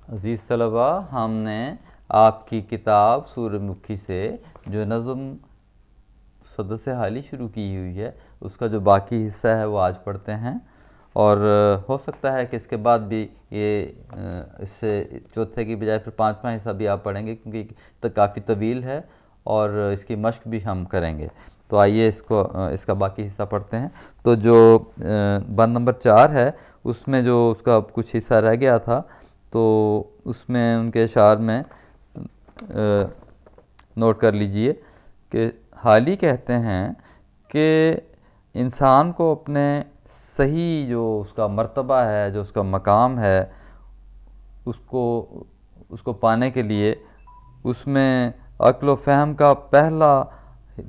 عزیز طلباء، ہم نے آپ کی کتاب سورہ مکی سے جو نظم صدر سے حالی شروع کی ہوئی ہے اس کا جو باقی حصہ ہے وہ آج پڑھتے ہیں، اور ہو سکتا ہے کہ اس کے بعد بھی یہ اس سے چوتھے کی بجائے پھر پانچواں حصہ بھی آپ پڑھیں گے، کیونکہ تو کافی طویل ہے اور اس کی مشق بھی ہم کریں گے۔ تو آئیے اس کا باقی حصہ پڑھتے ہیں۔ تو جو بند نمبر 4 ہے اس میں جو اس کا کچھ حصہ رہ گیا تھا، تو اس میں ان کے اشعار میں نوٹ کر لیجئے کہ حالی کہتے ہیں کہ انسان کو اپنے صحیح جو اس کا مرتبہ ہے، جو اس کا مقام ہے، اس کو پانے کے لیے اس میں عقل و فہم کا پہلا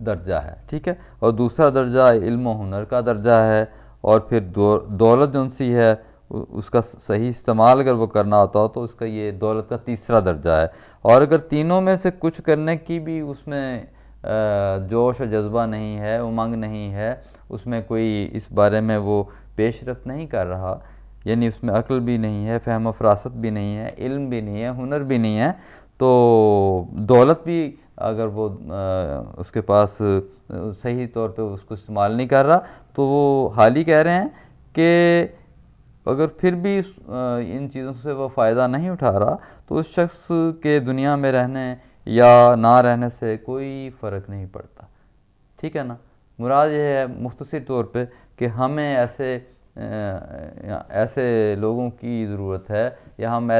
درجہ ہے، ٹھیک ہے، اور دوسرا درجہ علم و ہنر کا درجہ ہے، اور پھر دولت جون سی ہے اس کا صحیح استعمال اگر وہ کرنا ہوتا ہو تو اس کا یہ دولت کا تیسرا درجہ ہے۔ اور اگر تینوں میں سے کچھ کرنے کی بھی اس میں جوش و جذبہ نہیں ہے، امنگ نہیں ہے، اس میں کوئی اس بارے میں وہ پیش رفت نہیں کر رہا، یعنی اس میں عقل بھی نہیں ہے، فہم و فراست بھی نہیں ہے، علم بھی نہیں ہے، ہنر بھی نہیں ہے، تو دولت بھی اگر وہ اس کے پاس صحیح طور پہ اس کو استعمال نہیں کر رہا، تو وہ حالی کہہ رہے ہیں کہ اگر پھر بھی ان چیزوں سے وہ فائدہ نہیں اٹھا رہا تو اس شخص کے دنیا میں رہنے یا نہ رہنے سے کوئی فرق نہیں پڑتا، ٹھیک ہے نا۔ مراد یہ ہے مختصر طور پہ کہ ہمیں ایسے لوگوں کی ضرورت ہے، یا ہمیں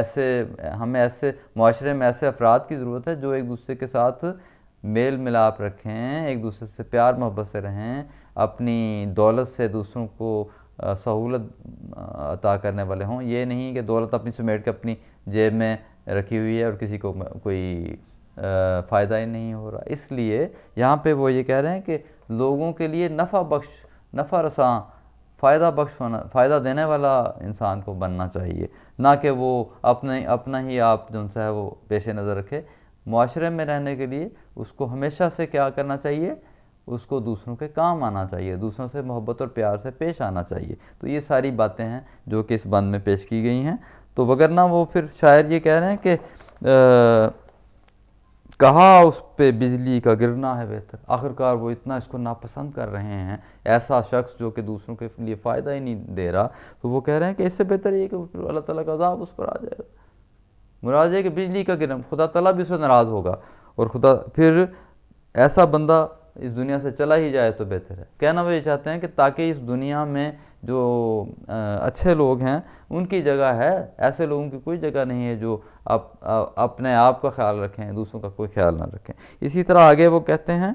ایسے معاشرے میں ایسے افراد کی ضرورت ہے جو ایک دوسرے کے ساتھ میل ملاپ رکھیں، ایک دوسرے سے پیار محبت سے رہیں، اپنی دولت سے دوسروں کو سہولت عطا کرنے والے ہوں۔ یہ نہیں کہ دولت اپنی سمیٹ کے اپنی جیب میں رکھی ہوئی ہے اور کسی کو کوئی فائدہ ہی نہیں ہو رہا۔ اس لیے یہاں پہ وہ یہ کہہ رہے ہیں کہ لوگوں کے لیے نفع رساں، فائدہ دینے والا انسان کو بننا چاہیے، نہ کہ وہ اپنا ہی آپ جو ہے وہ پیش نظر رکھے۔ معاشرے میں رہنے کے لیے اس کو ہمیشہ سے کیا کرنا چاہیے؟ اس کو دوسروں کے کام آنا چاہیے، دوسروں سے محبت اور پیار سے پیش آنا چاہیے۔ تو یہ ساری باتیں ہیں جو کہ اس بند میں پیش کی گئی ہیں۔ تو وگرنہ وہ پھر شاعر یہ کہہ رہے ہیں کہ کہا اس پہ بجلی کا گرنا ہے بہتر، آخرکار وہ اتنا اس کو ناپسند کر رہے ہیں، ایسا شخص جو کہ دوسروں کے لیے فائدہ ہی نہیں دے رہا، تو وہ کہہ رہے ہیں کہ اس سے بہتر یہ کہ پھر اللہ تعالیٰ کا عذاب اس پر آ جائے گا۔ مراد ہے کہ بجلی کا گرنا، خدا تعالیٰ بھی اس سے ناراض ہوگا، اور خدا پھر ایسا بندہ اس دنیا سے چلا ہی جائے تو بہتر ہے۔ کہنا وہ یہ چاہتے ہیں کہ تاکہ اس دنیا میں جو اچھے لوگ ہیں ان کی جگہ ہے، ایسے لوگوں کی کوئی جگہ نہیں ہے جو اپنے آپ کا خیال رکھیں، دوسروں کا کوئی خیال نہ رکھیں۔ اسی طرح آگے وہ کہتے ہیں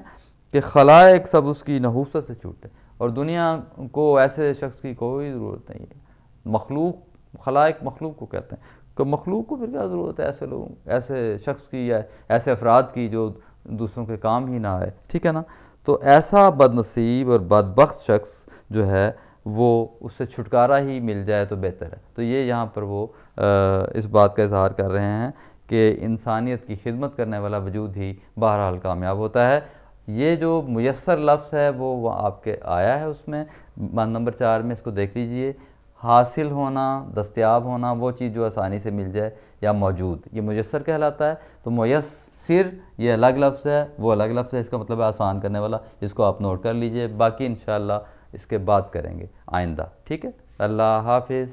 کہ خلائق سب اس کی نحوست سے چھوٹے، اور دنیا کو ایسے شخص کی کوئی ضرورت نہیں ہے۔ خلائق مخلوق کو کہتے ہیں کہ مخلوق کو پھر کیا ضرورت ہے ایسے شخص کی یا ایسے افراد کی جو دوسروں کے کام ہی نہ آئے، ٹھیک ہے نا۔ تو ایسا بد نصیب اور بدبخت شخص جو ہے وہ اس سے چھٹکارا ہی مل جائے تو بہتر ہے۔ تو یہ یہاں پر وہ اس بات کا اظہار کر رہے ہیں کہ انسانیت کی خدمت کرنے والا وجود ہی بہرحال کامیاب ہوتا ہے۔ یہ جو میسر لفظ ہے وہ آپ کے آیا ہے اس میں بند نمبر 4 میں، اس کو دیکھ لیجئے۔ حاصل ہونا، دستیاب ہونا، وہ چیز جو آسانی سے مل جائے یا موجود، یہ میسر کہلاتا ہے۔ تو میسر یہ الگ لفظ ہے، وہ الگ لفظ ہے، اس کا مطلب ہے آسان کرنے والا، اس کو آپ نوٹ کر لیجئے۔ باقی انشاءاللہ اس کے بعد کریں گے آئندہ، ٹھیک ہے۔ اللہ حافظ۔